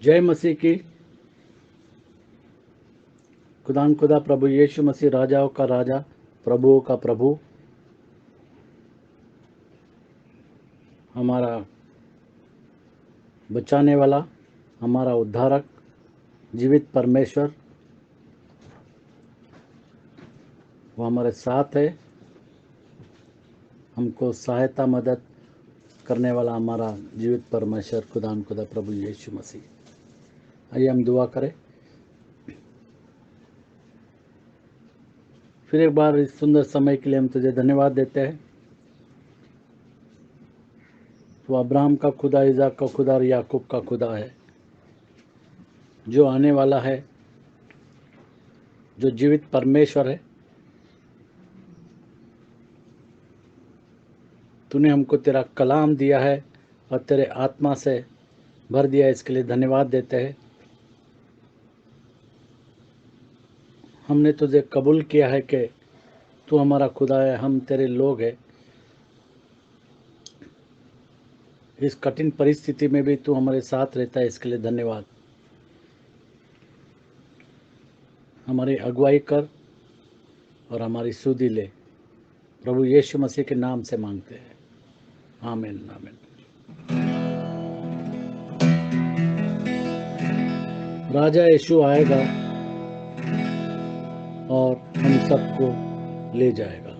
जय मसीह की। खुदा प्रभु यीशु मसीह राजाओं का राजा, प्रभुओं का प्रभु, हमारा बचाने वाला, हमारा उद्धारक, जीवित परमेश्वर, वो हमारे साथ है। हमको सहायता मदद करने वाला हमारा जीवित परमेश्वर खुदा प्रभु यीशु मसीह। आइए हम दुआ करें। फिर एक बार इस सुंदर समय के लिए हम तुझे धन्यवाद देते हैं। तो अब्राहम का खुदा, इज़ाक का खुदा और याकूब का खुदा है, जो आने वाला है, जो जीवित परमेश्वर है। तूने हमको तेरा कलाम दिया है और तेरे आत्मा से भर दिया है, इसके लिए धन्यवाद देते हैं। हमने तुझे कबूल किया है कि तू हमारा खुदा है, हम तेरे लोग हैं। इस कठिन परिस्थिति में भी तू हमारे साथ रहता है, इसके लिए धन्यवाद। हमारी अगुवाई कर और हमारी सुधि ले, प्रभु यीशु मसीह के नाम से मांगते हैं, आमीन आमीन। राजा यीशु आएगा और हम सबको ले जाएगा।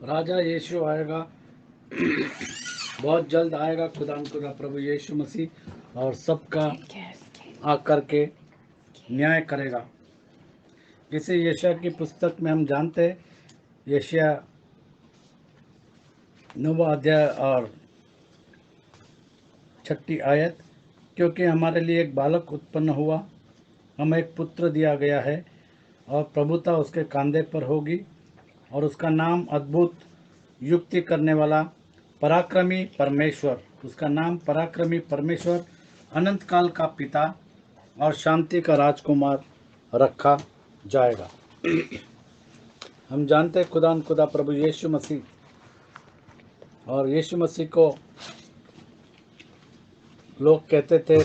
राजा यीशु आएगा, बहुत जल्द आएगा खुदा प्रभु यीशु मसीह, और सबका आकर के न्याय करेगा। जैसे यशायाह की पुस्तक में हम जानते हैं, यशायाह 9वां अध्याय और 6 आयत, क्योंकि हमारे लिए एक बालक उत्पन्न हुआ, हमें एक पुत्र दिया गया है, और प्रभुता उसके कंधे पर होगी, और उसका नाम अद्भुत, युक्ति करने वाला, पराक्रमी परमेश्वर, उसका नाम पराक्रमी परमेश्वर, अनंत काल का पिता और शांति का राजकुमार रखा जाएगा। हम जानते हैं खुदा प्रभु यीशु मसीह, और यीशु मसीह को लोग कहते थे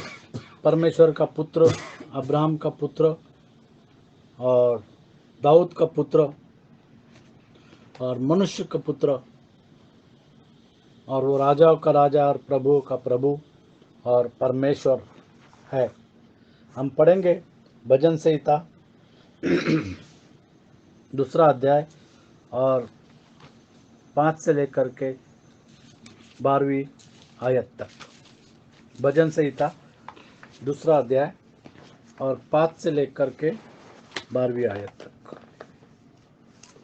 परमेश्वर का पुत्र, अब्राहम का पुत्र, और दाऊद का पुत्र, और मनुष्य का पुत्र, और वो राजाओं का राजा और प्रभुओं का प्रभु और परमेश्वर है। हम पढ़ेंगे भजन संहिता 2 अध्याय और 5 से लेकर के 12वीं आयत तक। भजन संहिता 2 अध्याय और 5 से लेकर के 12वीं आयत तक।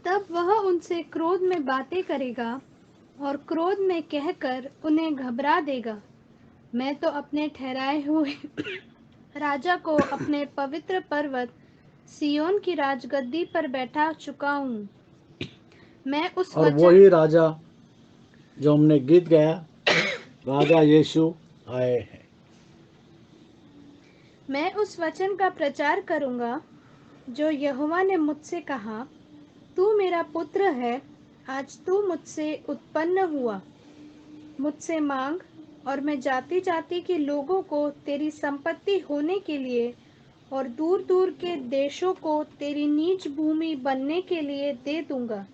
तब वह उनसे क्रोध में बातें करेगा और क्रोध में कहकर उन्हें घबरा देगा। मैं तो अपने ठहराए हुए राजा को अपने पवित्र पर्वत सियोन की राजगद्दी पर बैठा चुका हूँ। मैं उस और वही राजा जो हमने गीत गाया, राजा यीशु आए हैं। मैं उस वचन का प्रचार करूँगा जो यहोवा ने मुझसे कहा, तू मेरा पुत्र है, आज तू मुझसे उत्पन्न हुआ। मुझसे मांग और मैं जाति जाति के लोगों को तेरी संपत्ति होने के लिए और दूर दूर के देशों को तेरी नीच भूमि बनने के लिए दे दूंगा।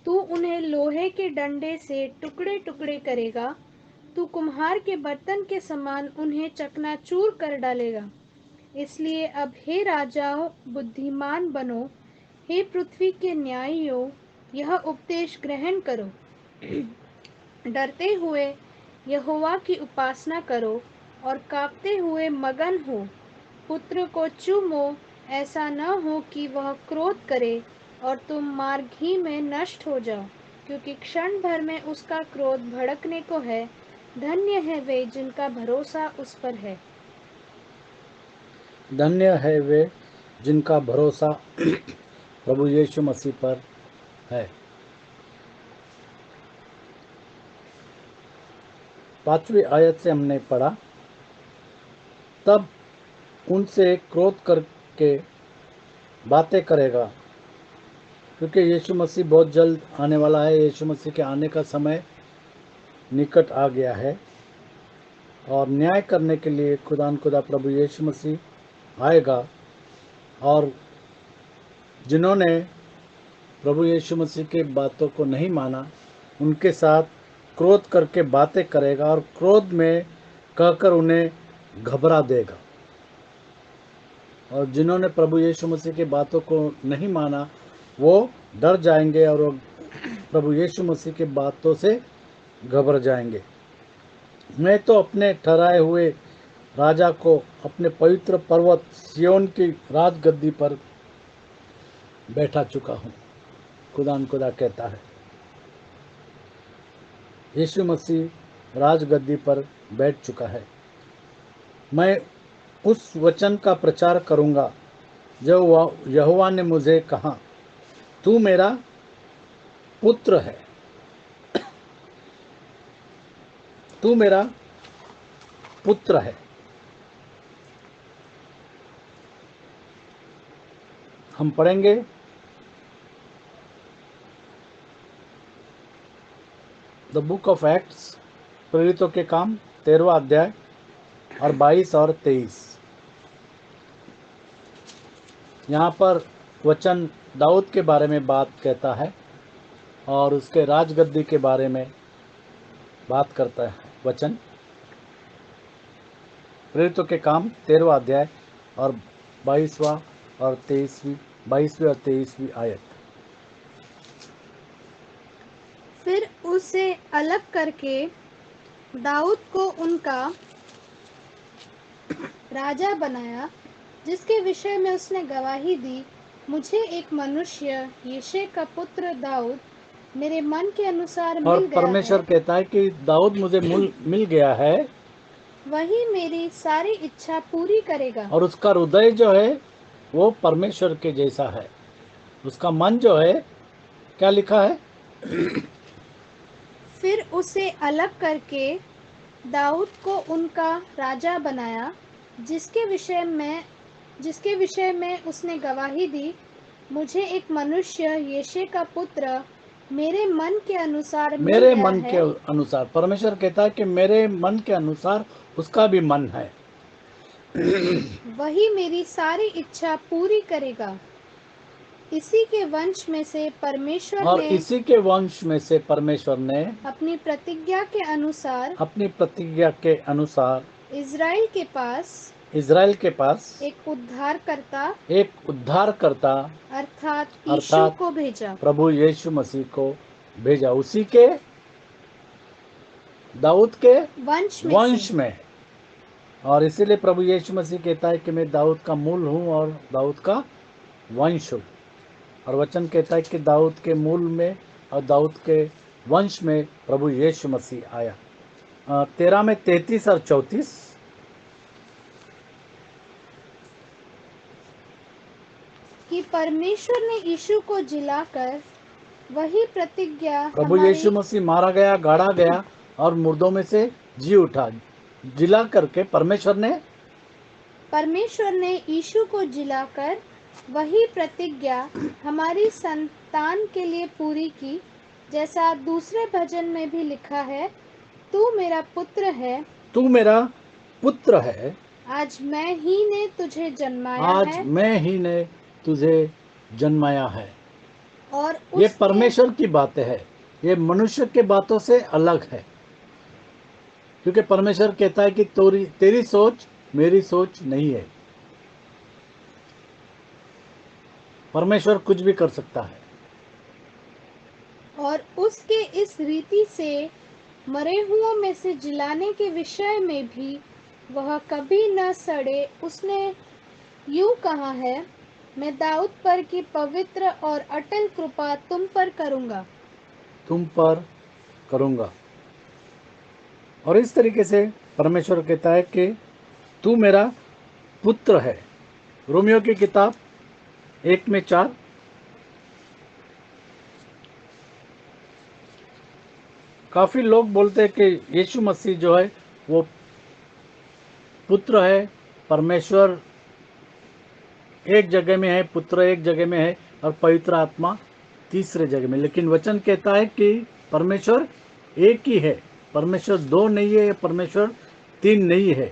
तू उन्हें लोहे के डंडे से टुकड़े टुकड़े करेगा, तू कुम्हार के बर्तन के समान उन्हें चकनाचूर कर डालेगा। इसलिए अब हे राजाओं, बुद्धिमान बनो, हे पृथ्वी के न्यायियों, यह उपदेश ग्रहण करो। डरते हुए यहोवा की उपासना करो और कांपते हुए मगन हो। पुत्र को चूमो, ऐसा न हो कि वह क्रोध करे और तुम मार्ग ही में नष्ट हो जाओ, क्योंकि क्षण भर में उसका क्रोध भड़कने को है। धन्य है वे जिनका भरोसा उस पर है। धन्य है वे जिनका भरोसा प्रभु यीशु मसीह पर है। 5वीं आयत से हमने पढ़ा, तब उनसे क्रोध करके बातें करेगा, क्योंकि यीशु मसीह बहुत जल्द आने वाला है। यीशु मसीह के आने का समय निकट आ गया है, और न्याय करने के लिए खुदा प्रभु यीशु मसीह आएगा, और जिन्होंने प्रभु यीशु मसीह की बातों को नहीं माना उनके साथ क्रोध करके बातें करेगा, और क्रोध में कहकर उन्हें घबरा देगा। और जिन्होंने प्रभु यीशु मसीह की बातों को नहीं माना वो डर जाएंगे, और वो प्रभु यीशु मसीह की बातों से घबरा जाएंगे। मैं तो अपने ठहराए हुए राजा को अपने पवित्र पर्वत सियोन की राजगद्दी पर बैठा चुका हूँ, खुदा कहता है। यीशु मसीह राजगद्दी पर बैठ चुका है। मैं उस वचन का प्रचार करूंगा जो यहोवा ने मुझे कहा, तू मेरा पुत्र है, तू मेरा पुत्र है। हम पढ़ेंगे द बुक ऑफ एक्ट्स, प्रेरितों के काम 13वां अध्याय और 22 और 23। यहाँ पर वचन दाऊद के बारे में बात कहता है और उसके राजगद्दी के बारे में बात करता है। वचन प्रेरितों के काम 13वां अध्याय और 22वां और 23वीं आयत। फिर उसे अलग करके दाऊद को उनका राजा बनाया, जिसके विषय में उसने गवाही दी, मुझे एक मनुष्य यिशै का पुत्र दाऊद मेरे मन के अनुसार मिल गया है। और परमेश्वर कहता है कि दाऊद मुझे मिल गया है, वही मेरी सारी इच्छा पूरी करेगा। और उसका हृदय जो है वो परमेश्वर के जैसा है। उसका मन जो है, क्या लिखा है? फिर उसे अलग करके दाऊद को उनका राजा बनाया, जिसके विषय में उसने गवाही दी, मुझे एक मनुष्य यिशै का पुत्र मेरे मन के अनुसार मिल मेरे गया मन के है। अनुसार। परमेश्वर कहता है कि मेरे मन के अनुसार उसका भी मन है। वही मेरी सारी इच्छा पूरी करेगा। इसी के वंश में से परमेश्वर और ने इसी के वंश में से परमेश्वर ने अपनी प्रतिज्ञा के अनुसार अपनी प्रतिज्ञा के अनुसार इज़राइल के पास इज़राइल के पास एक उद्धारकर्ता एक उद्धारकर्ता अर्थात यीशु अर्थात को भेजा। प्रभु यीशु मसीह को भेजा। उसी के दाऊद के वंश में वंश से में। और इसीलिए प्रभु यीशु मसीह कहता है कि मैं दाऊद का मूल हूँ और दाऊद का वंश हूँ। और वचन कहता है कि दाऊद के मूल में और दाऊद के वंश में प्रभु यीशु मसीह आया। 13 में 33 और 34। कि परमेश्वर ने यीशु को जिलाकर वही प्रतिज्ञा प्रभु यीशु मसीह मारा गया, गाड़ा गया और मुर्दों में से जी उठा। जिला करके परमेश्वर ने यीशु को जिलाकर वही प्रतिज्ञा हमारी संतान के लिए पूरी की, जैसा दूसरे भजन में भी लिखा है, तू मेरा पुत्र है, तू मेरा पुत्र है, आज मैं ही ने तुझे जन्माया आज है। मैं ही ने तुझे जन्माया है। और ये उसके परमेश्वर की बातें है, ये मनुष्य के बातों से अलग है। क्योंकि परमेश्वर कहता है कि तेरी सोच मेरी सोच नहीं है। परमेश्वर कुछ भी कर सकता है। और उसके इस रीति से मरे हुओं में से जिलाने के विषय में भी वह कभी न सड़े। उसने यूं कहा है, मैं दाऊद पर की पवित्र और अटल कृपा तुम पर करूंगा। तुम पर करूंगा। और इस तरीके से परमेश्वर कहता है कि तू मेरा पुत्र है। रोमियो की किताब 1 में 4। काफी लोग बोलते हैं कि यीशु मसीह जो है वो पुत्र है। परमेश्वर एक जगह में है, पुत्र एक जगह में है और पवित्र आत्मा तीसरे जगह में। लेकिन वचन कहता है कि परमेश्वर एक ही है। परमेश्वर दो नहीं है, परमेश्वर तीन नहीं है।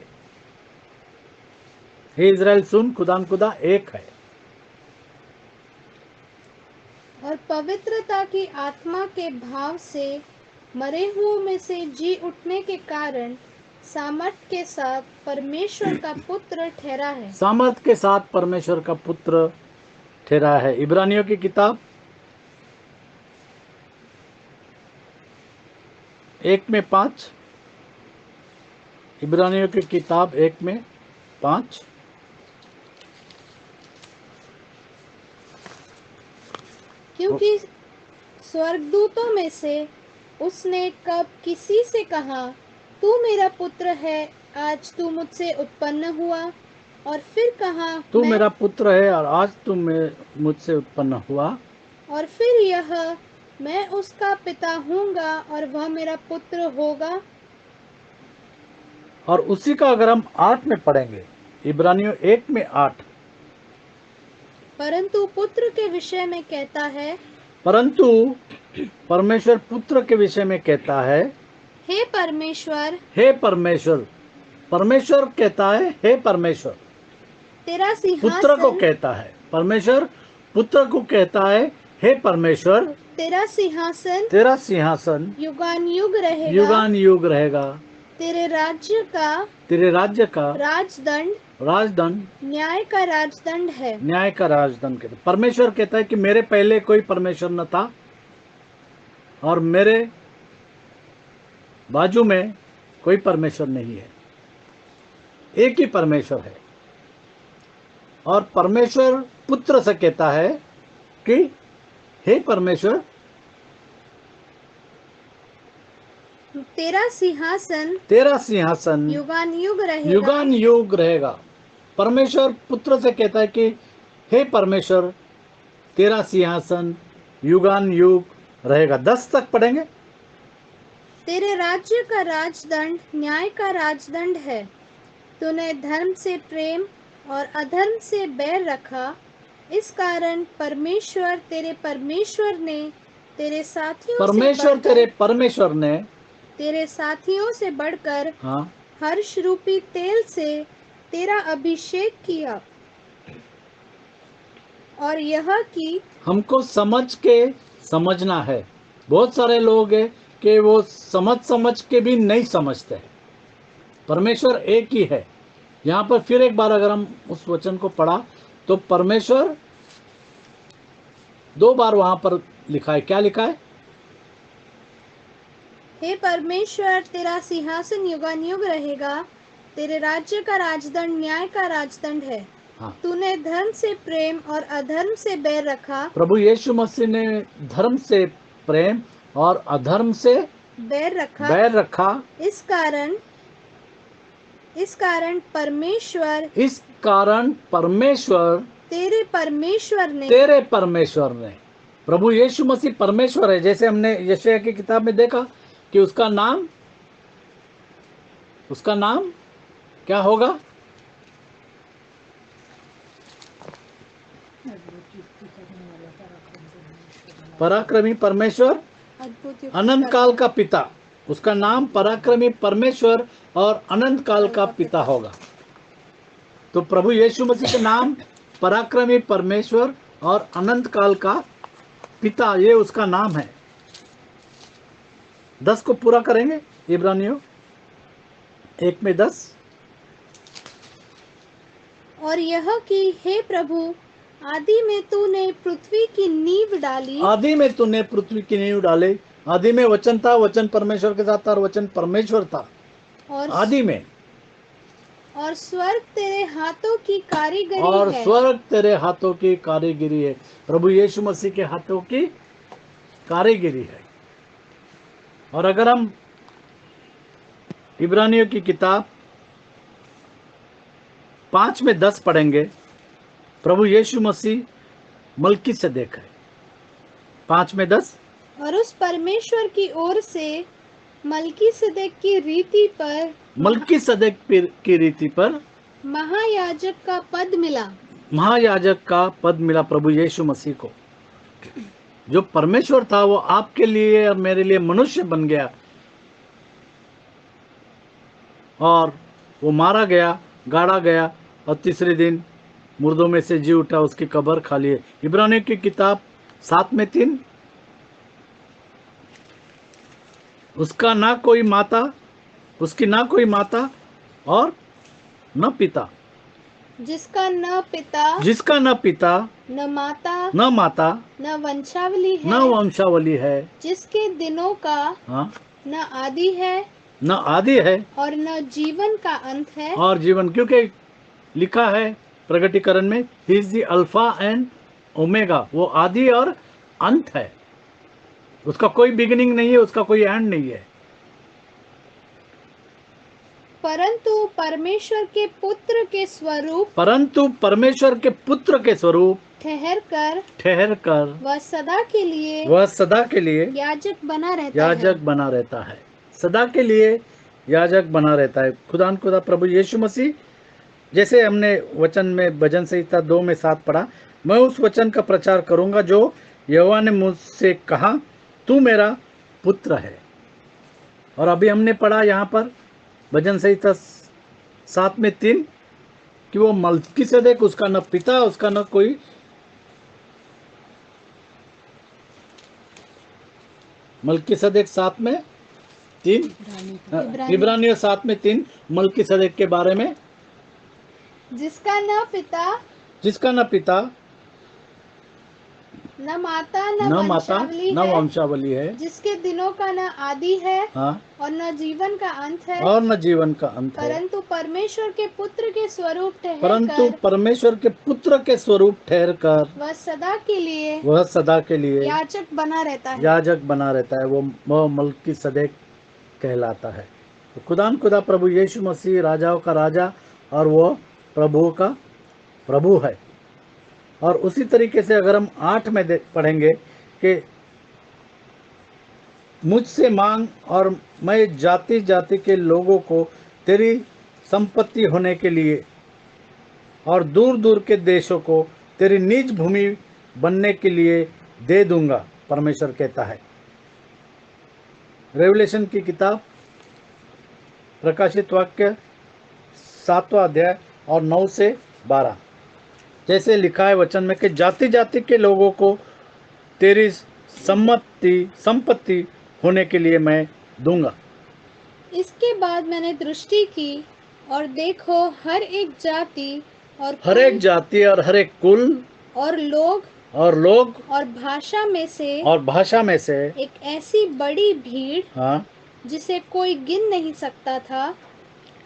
हे इज़राइल सुन, खुदाम खुदा एक है। और पवित्रता की आत्मा के भाव से मरे हुओं में से जी उठने के कारण सामर्थ के साथ परमेश्वर का पुत्र ठहरा है। सामर्थ के साथ परमेश्वर का पुत्र ठहरा है। इब्रानियों की किताब 1 में 5। इब्रानियों की किताब 1 में 5। क्योंकि स्वर्गदूतों में से उसने कब किसी से कहा, तू मेरा पुत्र है, आज तू मुझसे उत्पन्न हुआ, और फिर कहा तू मैं, मेरा पुत्र है और आज तू मुझसे उत्पन्न हुआ। और फिर यह मैं उसका पिता हूँगा और वह मेरा पुत्र होगा। और उसी का अगर हम 8 में पढ़ेंगे, इब्रानियों 1 में 8। परंतु पुत्र के विषय में कहता है, परंतु परमेश्वर पुत्र के विषय में कहता है, हे परमेश्वर, हे परमेश्वर। परमेश्वर कहता है हे परमेश्वर। तेरा पुत्र को सिंहासन कहता है, परमेश्वर पुत्र को कहता है हे परमेश्वर, तेरा सिंहासन तेरा सिंहासन युगानुयुग रहेगा। युगान युग रहेगा। तेरे राज्य का राजदंड राजदंड न्याय का राजदंड है। न्याय का राजदंड कहता है। परमेश्वर कहता है कि मेरे पहले कोई परमेश्वर न था और मेरे बाजू में कोई परमेश्वर नहीं है। एक ही परमेश्वर है। और परमेश्वर पुत्र से कहता है कि हे परमेश्वर, तेरा सिंहासन तेरा सिंहासन युगान युग रहेगा। युगान युग रहेगा। परमेश्वर पुत्र से कहता है कि हे परमेश्वर, तेरा सिंहासन युगान युग रहेगा। 10 तक पढ़ेंगे। तेरे राज्य का राजदंड न्याय का राजदंड है। तूने धर्म से प्रेम और अधर्म से बैर रखा। इस कारण परमेश्वर ने तेरे साथियों से बढ़कर हाँ, हर्ष रूपी तेल से तेरा अभिषेक किया, और यह कि हमको समझ के समझना है। बहुत सारे लोग हैं कि वो समझ के भी नहीं समझते। परमेश्वर एक ही है। यहाँ पर फिर एक बार अगर हम उस वचन को पढ़ा तो परमेश्वर 2 बार वहां पर लिखा है। क्या लिखा है? हे परमेश्वर, तेरा सिंहासन युगानुयुग रहेगा। तेरे राज्य का राजदंड न्याय का राजदंड है। हाँ, तूने धर्म से प्रेम और अधर्म से बैर रखा। प्रभु यीशु मसीह ने धर्म से प्रेम और अधर्म से बैर बैर रखा। इस कारण परमेश्वर तेरे परमेश्वर ने प्रभु यीशु मसीह परमेश्वर है। जैसे हमने यशायाह की किताब में देखा कि उसका नाम क्या होगा? पराक्रमी परमेश्वर, अनंत काल का पिता। उसका नाम पराक्रमी परमेश्वर और अनंत काल का पिता होगा। तो प्रभु यीशु मसीह का नाम पराक्रमी परमेश्वर और अनंत काल का पिता, ये उसका नाम है। 10 को पूरा करेंगे। इब्रानियों 1 में 10। और यह कि हे प्रभु, आदि में तूने पृथ्वी की नींव डाली। आदि में तूने पृथ्वी की नींव डाली। आदि में वचन था, वचन परमेश्वर के साथ था और वचन परमेश्वर था आदि में। और स्वर्ग तेरे हाथों की कारीगरी और है। स्वर्ग तेरे हाथों की कारीगरी है। प्रभु यीशु मसीह के हाथों की कारीगरी है। और अगर हम इब्रानियों की किताब 5 में 10 पढ़ेंगे, प्रभु यीशु मसीह मलकीसेदेक है। 5 में 10। और उस परमेश्वर की ओर से मलकीसेदेक की रीति पर महायाजक का पद मिला प्रभु यीशु मसीह को। जो परमेश्वर था वो आपके लिए और मेरे लिए मनुष्य बन गया और वो मारा गया, गाड़ा गया और तीसरे दिन मुर्दों में से जी उठा। उसकी कब्र खाली है। इब्रानियों की किताब 7 में 3। उसकी ना कोई माता और न पिता, जिसका न पिता न माता न वंशावली है, जिसके दिनों का हाँ, न आदि है और न जीवन का अंत है। और जीवन, क्योंकि लिखा है प्रकटीकरण में, he is the alpha and omega. वो आदि और अंत है। उसका कोई बिगिनिंग नहीं है, उसका कोई एंड नहीं है। परंतु परमेश्वर के पुत्र के स्वरूप ठहर कर वह सदा के लिए याजक बना रहता है। सदा के लिए याजक बना रहता है। खुदा प्रभु यीशु मसीह, जैसे हमने वचन में भजन संहिता 2 में 7 पढ़ा, मैं उस वचन का प्रचार करूंगा जो यहोवा ने मुझसे कहा, तू मेरा पुत्र है। और अभी हमने पढ़ा यहाँ पर भजन संहिता 7 में 3 कि वो मलकीसेदेक, उसका न पिता, उसका न कोई। मलकीसेदेक 7 में 3, इब्रानियों 7 में 3 मलकीसेदेक के बारे में, जिसका न पिता न माता न वंशावली है, जिसके दिनों का न आदि है, हाँ, और न जीवन का अंत है, परंतु परमेश्वर के पुत्र के स्वरूप ठहर कर वह सदा के लिए याजक बना रहता है। वो मलकीसेदेक कहलाता है। तो खुदा प्रभु यीशु मसीह राजाओं का राजा और वो प्रभुओं का प्रभु है। और उसी तरीके से अगर हम 8 में पढ़ेंगे कि मुझसे मांग और मैं जाति जाति के लोगों को तेरी संपत्ति होने के लिए और दूर दूर के देशों को तेरी निज भूमि बनने के लिए दे दूंगा, परमेश्वर कहता है। रेवलेशन की किताब प्रकाशित वाक्य 7वां अध्याय और 9 से 12 जैसे लिखा है वचन में कि जाति जाति के लोगों को तेरी संपत्ति होने के लिए मैं दूंगा। इसके बाद मैंने दृष्टि की और देखो हर एक जाति और हर एक जाति और हर एक कुल और लोग और भाषा में से एक ऐसी बड़ी भीड़, हाँ, जिसे कोई गिन नहीं सकता था,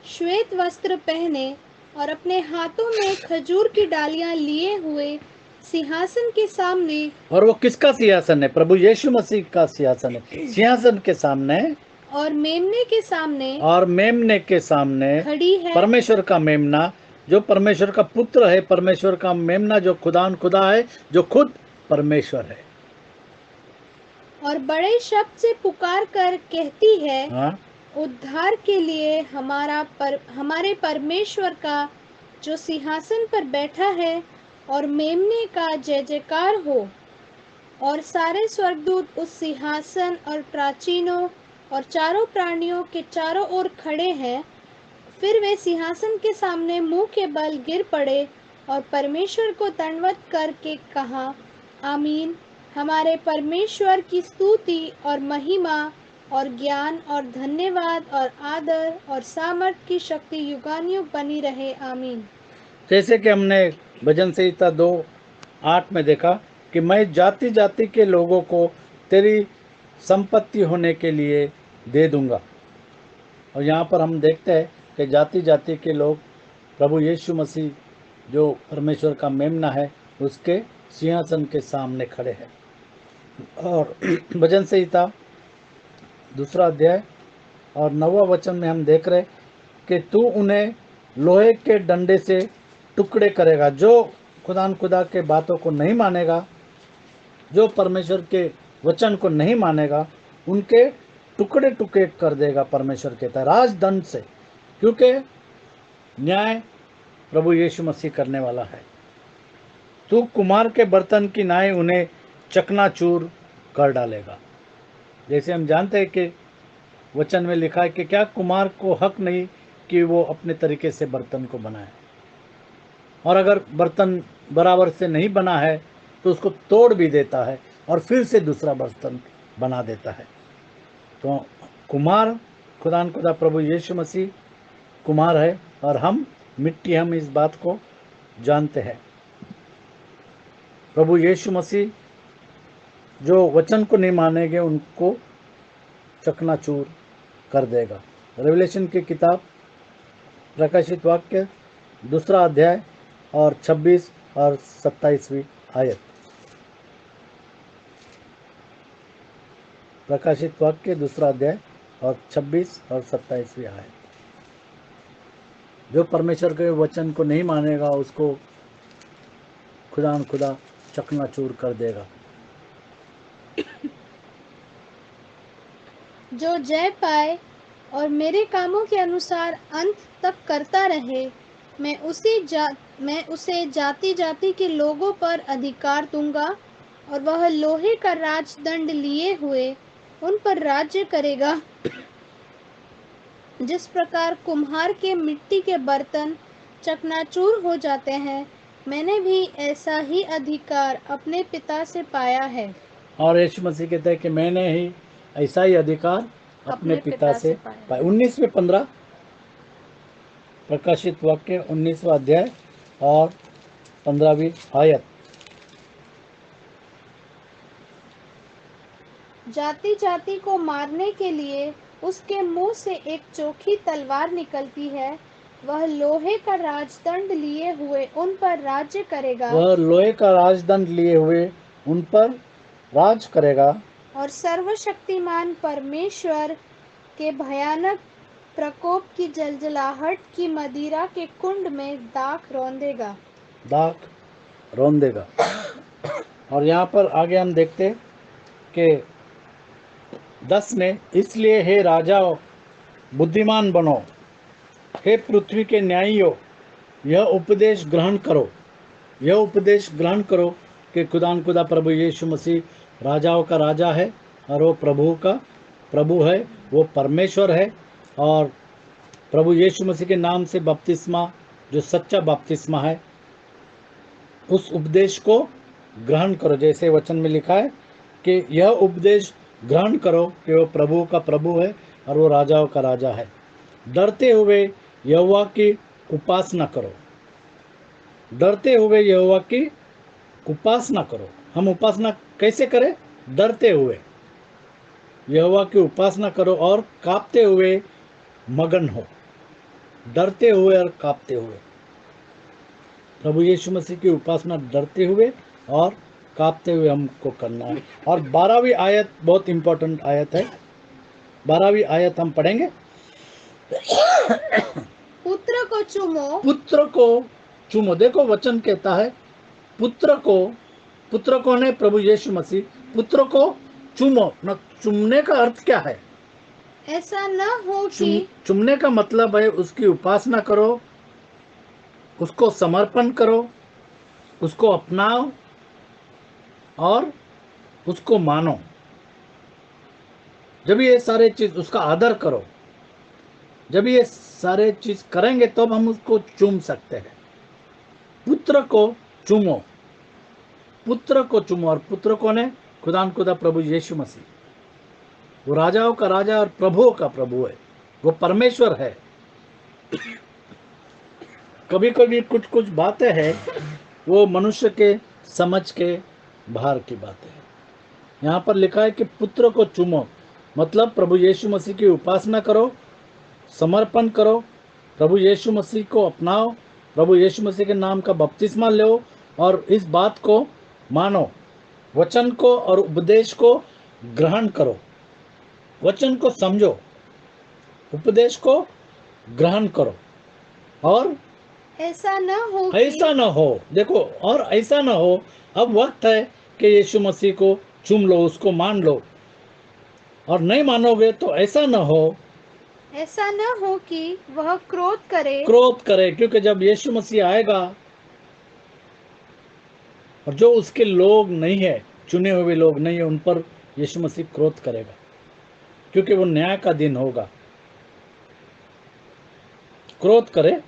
श्वेत वस्त्र पहने और अपने हाथों में खजूर की डालियां लिए हुए सिंहासन के सामने। और वो किसका सिंहासन है? प्रभु यीशु मसीह का सिंहासन है। सिंहासन के सामने और मेमने के सामने खड़ी है परमेश्वर का मेमना, जो परमेश्वर का पुत्र है, परमेश्वर का मेमना जो खुदा है, जो खुद परमेश्वर है। और बड़े शब्द से पुकार कर कहती है, हाँ? उद्धार के लिए हमारे परमेश्वर का जो सिंहासन पर बैठा है और मेमने का जय जयकार हो। और सारे स्वर्गदूत उस सिंहासन और प्राचीनों और चारों प्राणियों के चारों ओर खड़े हैं। फिर वे सिंहासन के सामने मुंह के बल गिर पड़े और परमेश्वर को दंडवत करके कहा, आमीन। हमारे परमेश्वर की स्तुति और महिमा और ज्ञान और धन्यवाद और आदर और सामर्थ की शक्ति युगानुयुग बनी रहे, आमीन। जैसे कि हमने भजन संहिता 2:8 में देखा कि मैं जाति जाति के लोगों को तेरी संपत्ति होने के लिए दे दूंगा। और यहाँ पर हम देखते हैं कि जाति जाति के लोग प्रभु यीशु मसीह जो परमेश्वर का मेमना है उसके सिंहासन के सामने खड़े हैं। और भजन संहिता 2 अध्याय और 9वां वचन में हम देख रहे कि तू उन्हें लोहे के डंडे से टुकड़े करेगा। जो खुदा के बातों को नहीं मानेगा, जो परमेश्वर के वचन को नहीं मानेगा, उनके टुकड़े टुकड़े कर देगा, परमेश्वर कहता है, राजदंड से। क्योंकि न्याय प्रभु यीशु मसीह करने वाला है। तू कुम्हार के बर्तन की नाई उन्हें चकनाचूर कर डालेगा। जैसे हम जानते हैं कि वचन में लिखा है कि क्या कुम्हार को हक नहीं कि वो अपने तरीके से बर्तन को बनाए, और अगर बर्तन बराबर से नहीं बना है तो उसको तोड़ भी देता है और फिर से दूसरा बर्तन बना देता है। तो कुम्हार खुदा प्रभु यीशु मसीह कुम्हार है और हम मिट्टी, हम इस बात को जानते हैं। प्रभु यीशु मसीह जो वचन को नहीं मानेंगे उनको चकनाचूर कर देगा। रेवलेशन की किताब प्रकाशित वाक्य 2 अध्याय और 26 और 27वीं आयत। प्रकाशित वाक्य 2 अध्याय और 26 और 27वीं आयत। जो परमेश्वर के वचन को नहीं मानेगा उसको खुदा चकनाचूर कर देगा। जो जय पाए और मेरे कामों के अनुसार अंत तक करता रहे, मैं उसे जाति जाति के लोगों पर अधिकार दूंगा और वह लोहे का राजदंड लिए हुए उन पर राज्य करेगा। जिस प्रकार कुम्हार के मिट्टी के बर्तन चकनाचूर हो जाते हैं, मैंने भी ऐसा ही अधिकार अपने पिता से पाया है। और यीशु मसीह कहते हैं कि मैंने ही ऐसा ही अधिकार अपने पिता से पाया। 19-15 प्रकाशित वाक्य 19वां अध्याय और 15वीं आयत। जाति जाति को मारने के लिए उसके मुंह से एक चोखी तलवार निकलती है। वह लोहे का राजदंड लिए हुए उन पर राज्य करेगा। वह लोहे का राजदंड लिए हुए उन पर राज करेगा। और सर्वशक्तिमान परमेश्वर के भयानक प्रकोप की जलजलाहट की मदिरा के कुंड में दाख रौंदेगा। दाख रौंदेगा। और यहाँ पर आगे हम देखते कि 10 में, इसलिए हे राजाओ बुद्धिमान बनो, हे पृथ्वी के न्यायियों यह उपदेश ग्रहण करो, यह उपदेश ग्रहण करो कि खुदान खुदा प्रभु यीशु मसीह राजाओं का राजा है और वो प्रभु का प्रभु है, वो परमेश्वर है। और प्रभु यीशु मसीह के नाम से बपतिस्मा जो सच्चा बपतिस्मा है, उस उपदेश को ग्रहण करो। जैसे वचन में लिखा है कि यह उपदेश ग्रहण करो कि वो प्रभु का प्रभु है और वो राजाओं का राजा है। डरते हुए यहोवा की उपासना करो, डरते हुए यहोवा की उपासना करो। हम उपासना कैसे करें? डरते हुए यहोवा की उपासना करो और कांपते हुए मगन हो। डरते हुए और कांपते हुए प्रभु यीशु मसीह की उपासना डरते हुए और कांपते हुए हमको करना है। और 12वीं आयत बहुत इंपॉर्टेंट आयत है। 12वीं आयत हम पढ़ेंगे। पुत्र को चूमो, पुत्र को चूमो। देखो वचन कहता है पुत्र को, पुत्र कौन है? प्रभु यीशु मसीह। पुत्र को चूमो। न चूमने का अर्थ क्या है? ऐसा न हो कि चूमने का मतलब है उसकी उपासना करो, उसको समर्पण करो, उसको अपनाओ और उसको मानो। जब ये सारे चीज, उसका आदर करो, जब ये सारे चीज करेंगे तब हम उसको चूम सकते हैं। पुत्र को चूमो, पुत्र को चूमो। और पुत्र कौन है? खुदान खुदा प्रभु यीशु मसीह। वो राजाओं का राजा और प्रभुओं का प्रभु है, वो परमेश्वर है। कभी कभी कुछ कुछ बातें हैं वो मनुष्य के समझ के बाहर की बातें हैं। यहाँ पर लिखा है कि पुत्र को चूमो, मतलब प्रभु यीशु मसीह की उपासना करो, समर्पण करो, प्रभु यीशु मसीह को अपनाओ, प्रभु यीशु मसीह के नाम का बपतिस्मा लो और इस बात को मानो। वचन को और उपदेश को ग्रहण करो, वचन को समझो, उपदेश को ग्रहण करो। और ऐसा न हो ऐसा न हो, देखो, और ऐसा न हो, अब वक्त है कि यीशु मसीह को चूम लो, उसको मान लो। और नहीं मानोगे तो ऐसा न हो, ऐसा न हो कि वह क्रोध करे, क्योंकि जब यीशु मसीह आएगा और जो उसके लोग नहीं है, चुने हुए लोग नहीं है, उन पर यीशु मसीह क्रोध करेगा, क्योंकि वो न्याय का दिन होगा। क्रोध करे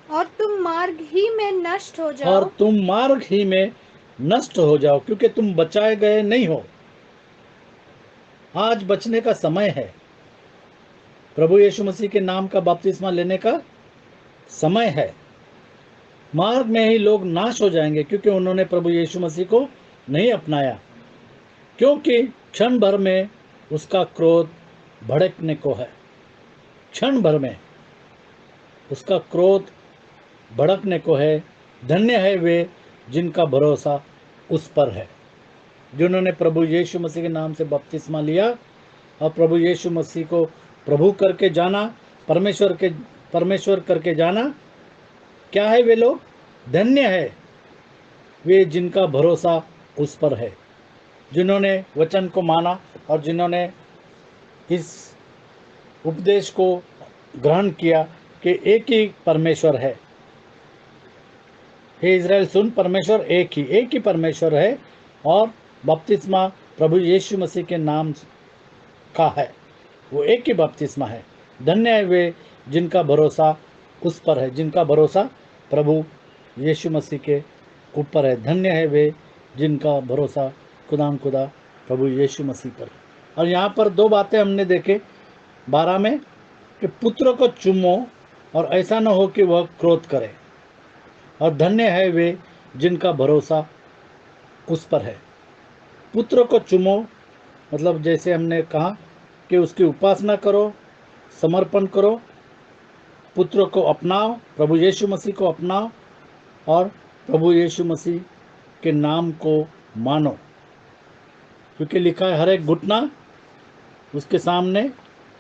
और तुम मार्ग ही में नष्ट हो और जाओ, तुम मार्ग ही में नष्ट हो जाओ, क्योंकि तुम बचाए गए नहीं हो। आज बचने का समय है, प्रभु यीशु मसीह के नाम का बपतिस्मा लेने का समय है। मार्ग में ही लोग नाश हो जाएंगे क्योंकि उन्होंने प्रभु यीशु मसीह को नहीं अपनाया, क्योंकि क्षण भर में उसका क्रोध भड़कने को है। क्षण भर में उसका क्रोध भड़कने को है। धन्य है वे जिनका भरोसा उस पर है, जिन्होंने प्रभु यीशु मसीह के नाम से बपतिस्मा लिया और प्रभु यीशु मसीह को प्रभु करके जाना, परमेश्वर करके जाना। क्या है वे लोग? धन्य है वे जिनका भरोसा उस पर है, जिन्होंने वचन को माना और जिन्होंने इस उपदेश को ग्रहण किया कि एक ही परमेश्वर है। हे इज़राइल सुन, परमेश्वर एक ही परमेश्वर है और बपतिस्मा प्रभु यीशु मसीह के नाम का है, वो एक ही बपतिस्मा है। धन्य है वे जिनका भरोसा उस पर है, जिनका भरोसा प्रभु यीशु मसीह के ऊपर है। धन्य है वे जिनका भरोसा खुदा प्रभु यीशु मसीह पर। और यहाँ पर दो बातें हमने देखे 12 में कि पुत्र को चूमो और ऐसा न हो कि वह क्रोध करे, और धन्य है वे जिनका भरोसा उस पर है। पुत्र को चूमो मतलब जैसे हमने कहा कि उसकी उपासना करो, समर्पण करो, पुत्र को अपनाओ, प्रभु यीशु मसीह को अपनाओ और प्रभु यीशु मसीह के नाम को मानो, क्योंकि लिखा है हर एक घुटना उसके सामने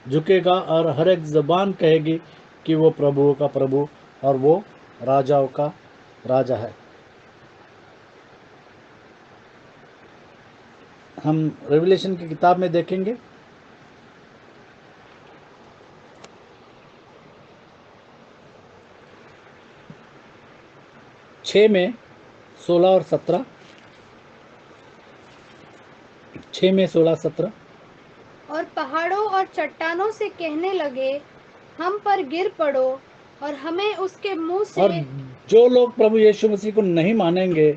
झुकेगा और हर एक ज़बान कहेगी कि वो प्रभुओं का प्रभु और वो राजाओं का राजा है। हम रेवलेशन की किताब में देखेंगे, छः में 16 और 17, 6 में 16 17। और पहाड़ों और चट्टानों से कहने लगे, हम पर गिर पड़ो, और हमें उसके मुंह और से जो लोग प्रभु यीशु मसीह को नहीं मानेंगे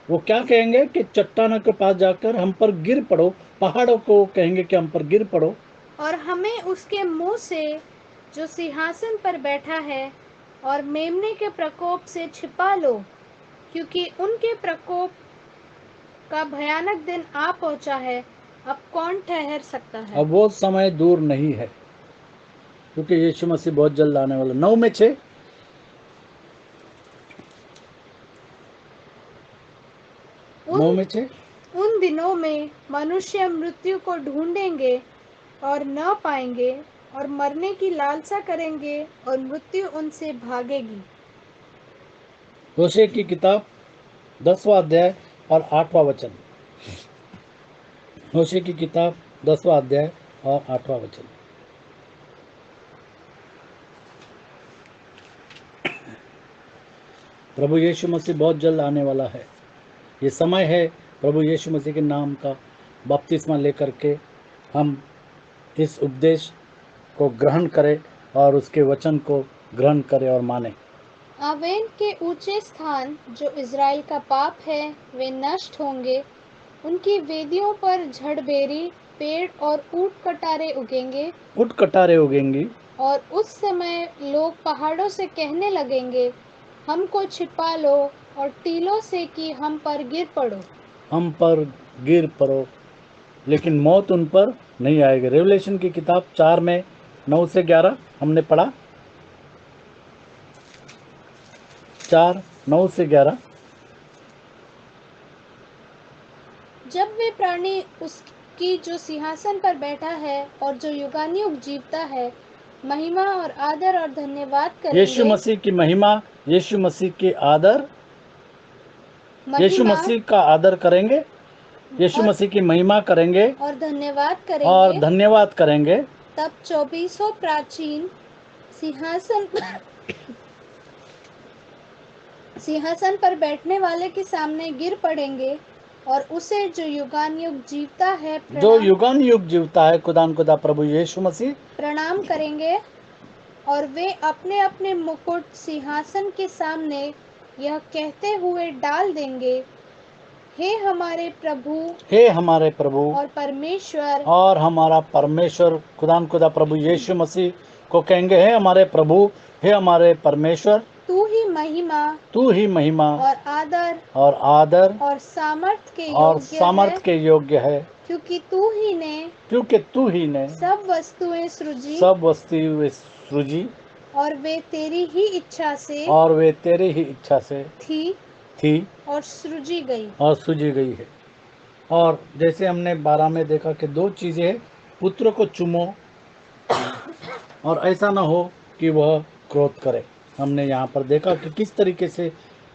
वो क्या कहेंगे कि चट्टानों के पास जाकर हम पर गिर पड़ो, पहाड़ों को कहेंगे कि हम पर गिर पड़ो, और हमें उसके मुंह से जो सिंहासन पर बैठा है और मेमने के प्रकोप से छिपा लो, क्योंकि उनके प्रकोप का भयानक दिन आ पहुंचा है। अब कौन ठहर सकता है? अब वो समय दूर नहीं है, क्योंकि यीशु मसीह बहुत जल्द आने वाला। 9 में 6, नौ में 6। उन दिनों में मनुष्य मृत्यु को ढूंढेंगे और न पाएंगे, और मरने की लालसा करेंगे और मृत्यु उनसे भागेगी। होशे की किताब 10वां अध्याय और 8वां वचन। होशे की किताब 10वां अध्याय और 8वां वचन। प्रभु यीशु मसीह बहुत जल्द आने वाला है। ये समय है प्रभु यीशु मसीह के नाम का बपतिस्मा लेकर के हम इस उपदेश को ग्रहण करें और उसके वचन को ग्रहण करें और मानें। आवेन के ऊंचे स्थान जो इज़राइल का पाप है वे नष्ट होंगे। उनकी वेदियों पर झड़बेरी पेड़ और ऊंट कटारे उगेंगे, उठ कटारे उगेंगी, और उस समय लोग पहाड़ों से कहने लगेंगे, हमको छिपा लो, और टीलों से कि हम पर गिर पड़ो। हम पर गिर पड़ो, लेकिन मौत उन पर नहीं आएगी। रेवलेशन की किताब 4 में 9 से 11 हमने पढ़ा। 4 9 से 11। जब वे प्राणी उसकी जो सिंहासन पर बैठा है और जो युगानुयुग जीवता है महिमा और आदर और धन्यवाद यीशु करेंगे। मसीह की महिमा, यीशु मसीह की आदर, यीशु महिमा मसीह का आदर करेंगे, यीशु और, मसीह की महिमा करेंगे और धन्यवाद और करेंगे। धन्यवाद करेंगे। तब 24 प्राचीन सिंहासन पर बैठने वाले के सामने गिर पड़ेंगे और उसे जो युगानुयुग जीवता है जो युगान युग जीवता है, खुदा प्रभु यीशु मसीह प्रणाम करेंगे, और वे अपने अपने मुकुट सिंहासन के सामने यह कहते हुए डाल देंगे, हे हमारे प्रभु हे हमारे प्रभु और परमेश्वर। और हमारा परमेश्वर, खुदा प्रभु यीशु मसीह को कहेंगे, हे हमारे प्रभु, हे हमारे परमेश्वर, तू ही महिमा तू ही महिमा और आदर और और सामर्थ के योग्य है, क्योंकि तू ही ने सब वस्तुएं सृजी और वे तेरी ही इच्छा से थी और सृजी गई। है। और जैसे हमने 12 में देखा कि 2 चीजें हैं, पुत्र को चुमो और ऐसा ना हो कि वह क्रोध करे। हमने यहाँ पर देखा कि किस तरीके से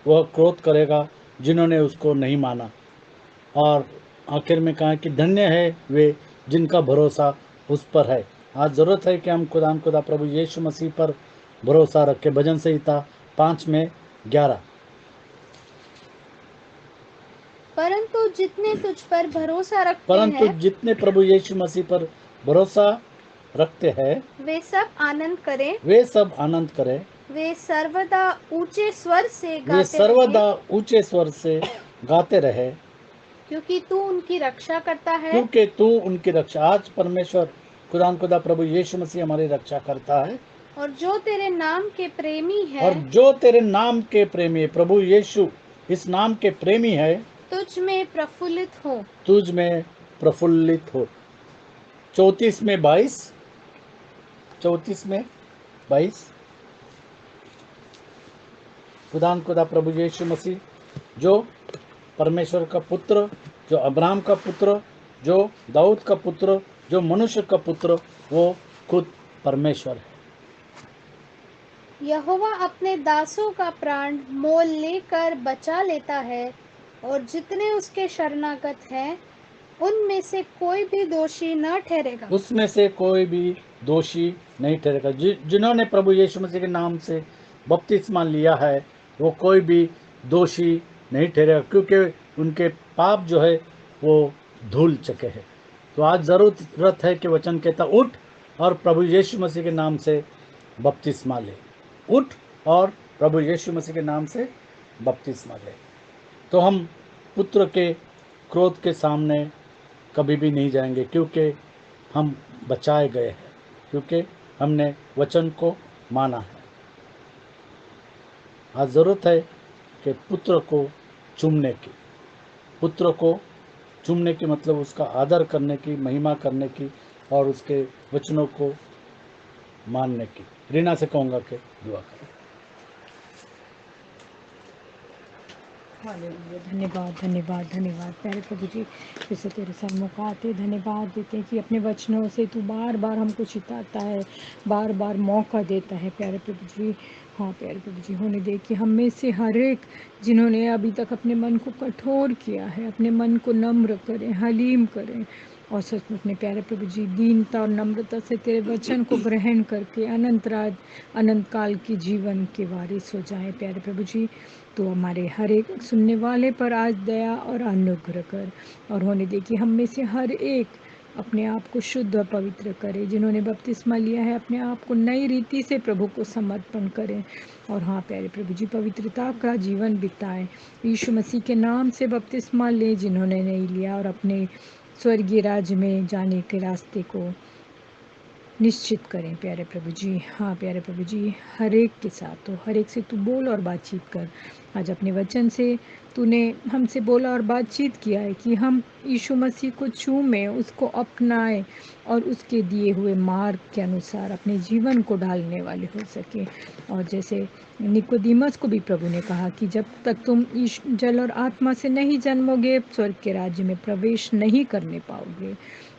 वह क्रोध करेगा जिन्होंने उसको नहीं माना। और आखिर में कहा कि धन्य है वे जिनका भरोसा उस पर है। आज ज़रूरत है कि हम खुदा प्रभु यीशु मसीह पर भरोसा रखें। भजन संहिता 5 में 11। परंतु जितने तुझ पर भरोसा रखते परंतु हैं जितने प्रभु यीशु मसीह पर भरोसा रखते हैं वे सब आनंद करें, वे सर्वदा ऊंचे स्वर से गाते रहे, क्योंकि तू उनकी रक्षा करता है। क्योंकि तू उनकी रक्षा। आज परमेश्वर खुदा प्रभु यीशु मसीह हमारी रक्षा करता है। और जो तेरे नाम के प्रेमी है, और जो तेरे नाम के प्रेमी है, प्रभु यीशु इस नाम के प्रेमी है, तुझ में प्रफुल्लित हो। 34 में 22 खुदा प्रभु यीशु मसीह जो परमेश्वर का पुत्र, जो अब्राहम का पुत्र, जो दाऊद का पुत्र, जो मनुष्य का पुत्र, वो खुद परमेश्वर है। यहोवा अपने दासों का प्राण मोल लेकर बचा लेता है, और जितने उसके शरणागत हैं उनमें से कोई भी दोषी न ठहरेगा। उसमें से कोई भी दोषी नहीं ठहरेगा। जिन्होंने प्रभु यीशु मसीह के नाम से बपतिस्मा लिया है वो कोई भी दोषी नहीं ठहरेगा, क्योंकि उनके पाप जो है वो धुल चुके हैं। तो आज ज़रूरत है कि वचन कहता उठ और प्रभु यीशु मसीह के नाम से बपतिस्मा ले। उठ और प्रभु यीशु मसीह के नाम से बपतिस्मा ले, तो हम पुत्र के क्रोध के सामने कभी भी नहीं जाएंगे, क्योंकि हम बचाए गए हैं, क्योंकि हमने वचन को माना है। आज ज़रूरत है कि पुत्र को चूमने की। पुत्र को चूमने की मतलब उसका आदर करने की, महिमा करने की और उसके वचनों को मानने की। रीना से कहूँगा कि दुआ करें। हालेलुया। धन्यवाद धन्यवाद धन्यवाद प्यारे प्रभु जी, फिर से तेरे सन्मुख आते धन्यवाद देते हैं कि अपने वचनों से तू बार बार हमको चिताता है, बार बार मौका देता है प्यारे प्रभु जी। हाँ प्यारे प्रभु जी, होने दे कि हम में से हर एक जिन्होंने अभी तक अपने मन को कठोर किया है, अपने मन को नम्र करें, हलीम करें और सचमुच में प्यारे प्रभु जी दीनता और नम्रता से तेरे वचन को ग्रहण करके अनंत काल के जीवन के वारिस हो जाए प्यारे प्रभु जी। तो हमारे हर एक सुनने वाले पर आज दया और अनुग्रह कर, और होने दे कि हम में से हर एक अपने आप को शुद्ध और पवित्र करे। जिन्होंने बपतिस्मा लिया है अपने आप को नई रीति से प्रभु को समर्पण करें, और हाँ प्यारे प्रभु जी पवित्रता का जीवन बिताएं। यीशु मसीह के नाम से बपतिस्मा लें जिन्होंने नहीं लिया, और अपने स्वर्गीय राज्य में जाने के रास्ते को निश्चित करें प्यारे प्रभु जी। हाँ प्यारे प्रभु जी, हर एक के साथ तो हर एक से तू बोल और बातचीत कर। आज अपने वचन से तूने हमसे बोला और बातचीत किया है कि हम यीशु मसीह को चूमें, उसको अपनाएं और उसके दिए हुए मार्ग के अनुसार अपने जीवन को ढालने वाले हो सके। और जैसे निकोदीमस को भी प्रभु ने कहा कि जब तक तुम जल और आत्मा से नहीं जन्मोगे स्वर्ग के राज्य में प्रवेश नहीं करने पाओगे।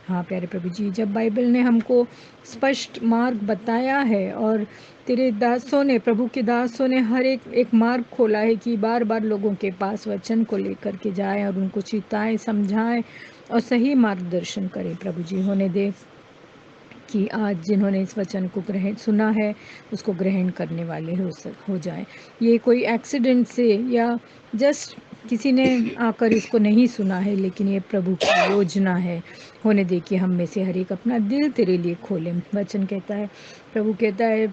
हाँ प्यारे प्रभु जी, जब बाइबल ने हमको स्पष्ट मार्ग बताया है और तेरे दासों ने, प्रभु के दासों ने हर एक मार्ग खोला है कि बार बार लोगों के पास वचन को लेकर के जाएं और उनको चिताएं, समझाएं और सही मार्गदर्शन करें प्रभु जी। होने दे कि आज जिन्होंने इस वचन को सुना है उसको ग्रहण करने वाले हो जाए। ये कोई एक्सीडेंट से या जस्ट किसी ने आकर इसको नहीं सुना है, लेकिन ये प्रभु की योजना है। होने दे कि हम में से हर एक अपना दिल तेरे लिए खोले। वचन कहता है, प्रभु कहता है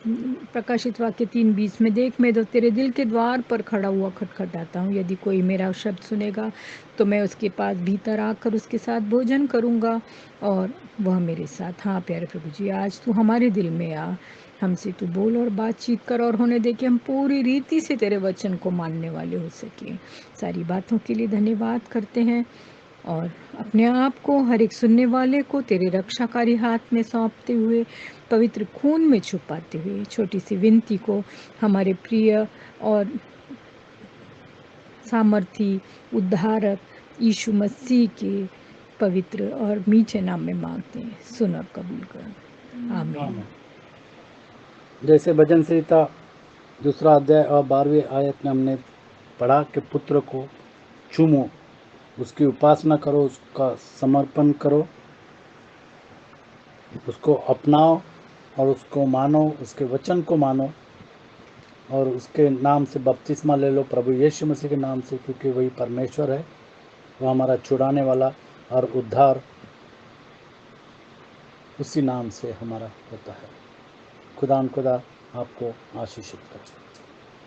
प्रकाशित वाक्य 3:20 में, देख मैं तो तेरे दिल के द्वार पर खड़ा हुआ खटखटाता हूँ, यदि कोई मेरा शब्द सुनेगा तो मैं उसके पास भीतर आकर उसके साथ भोजन करूँगा और वह मेरे साथ। हाँ प्यारे प्रभु जी, आज तू हमारे दिल में आ, हमसे तू बोल और बातचीत कर, और होने दे कि हम पूरी रीति से तेरे वचन को मानने वाले हो सके। सारी बातों के लिए धन्यवाद करते हैं और अपने आप को हर एक सुनने वाले को तेरे रक्षाकारी हाथ में सौंपते हुए, पवित्र खून में छुपाते हुए, छोटी सी विनती को हमारे प्रिय और सामर्थी उद्धारक यीशु मसीह के पवित्र और मीठे नाम में मांगते हैं, सुन और कबूल कर। आमीन। जैसे भजन संहिता 2 अध्याय और 12वीं आयत में हमने पढ़ा कि पुत्र को चूमो, उसकी उपासना करो, उसका समर्पण करो, उसको अपनाओ और उसको मानो, उसके वचन को मानो और उसके नाम से बपतिस्मा ले लो, प्रभु यीशु मसीह के नाम से, क्योंकि वही परमेश्वर है, वो हमारा छुड़ाने वाला और उद्धार उसी नाम से हमारा होता है। खुदा आपको आशीषित करे।